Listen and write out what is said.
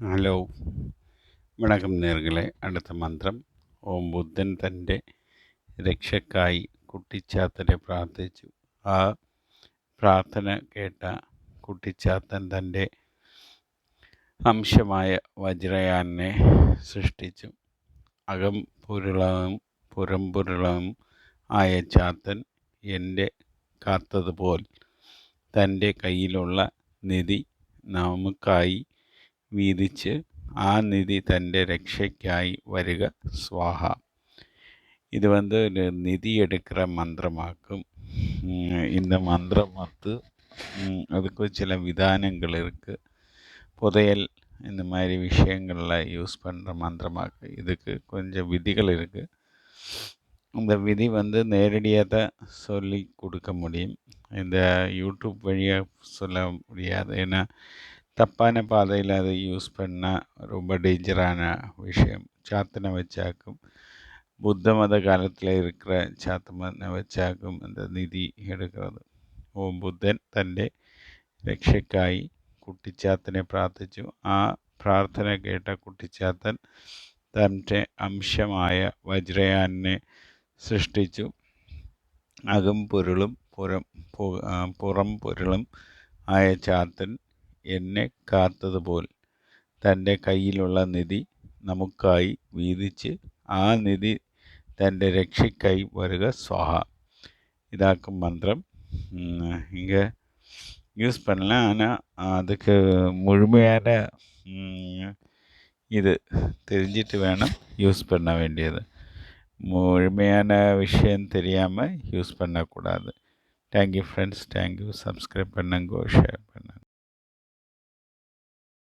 Hello, വണക്കം നേர்களே. അടുത്ത മന്ത്രം. ഓം ബുദ്ധൻ തൻ്റെ രക്ഷയ്ക്കായി കുട്ടിച്ചാത്തനെ പ്രാർത്ഥിച്ചു. ആ പ്രാർത്ഥന കേട്ട കുട്ടിച്ചാത്തൻ തൻ്റെ അംശമായ വജ്രയാനെ സൃഷ്ടിച്ചു. അകംപുരുളവും പുറംപുരുളവും ആയ ചാത്തൻ എൻ്റെ കാത്തതുപോൽ തൻ്റെ കയ്യിലുള്ള നിധി നമുക്കായി വീതിച്ച് ആ നിധി തൻ്റെ രക്ഷയ്ക്കായി வருக ஸ்வாஹா. இது ஒரு நிதி எடுக்கிற மந்திரமாக்கும். இந்த மந்திரம் அதுக்கு சில விதானங்கள் இருக்குது. புதையல் இந்த மாதிரி விஷயங்களில் யூஸ் பண்ணுற மந்திரமாக்கு. இதுக்கு கொஞ்சம் விதிகள் இருக்குது. இந்த விதி நேரடியாக தான் சொல்லி கொடுக்க முடியும். இந்த யூடியூப் வழியாக சொல்ல முடியாது. ஏன்னா தப்பான பாதையில் அதை யூஸ் பண்ணால் ரொம்ப டேஞ்சரான விஷயம். சாத்தனை வச்சாக்கும் புத்த மத காலத்தில் இருக்கிற சாத்தனை வச்சாக்கும் அந்த நிதி എടുക്കുന്നത്. ഓം ബുദ്ധൻ തൻ്റെ രക്ഷയ്ക്കായി കുട്ടിച്ചാത്തനെ പ്രാർത്ഥിച്ചു. ആ പ്രാർത്ഥന കേട്ട കുട്ടിച്ചാത്തൻ തൻ്റെ അംശമായ വജ്രയാനെ സൃഷ്ടിച്ചു. അകം പൊരുളും പുറം പൊരുളും ആയ ചാത്തൻ എന്നെ കാത്തതുപോൽ തൻ്റെ കയ്യിലുള്ള നിധി നമുക്കായി വീതിച്ച് ആ നിധി തൻ്റെ രക്ഷയ്ക്കായി வருக ஸ்வாஹா. இதாக்கும் மந்திரம். இங்கே யூஸ் பண்ணலாம். ஆனால் அதுக்கு முழுமையான இது தெரிஞ்சிட்டு வேணும் யூஸ் பண்ண வேண்டியது. முழுமையான விஷயம் தெரியாமல் யூஸ் பண்ணக்கூடாது. Thank you friends. தேங்க்யூ. சப்ஸ்கிரைப் பண்ணுங்க, ஷேர்.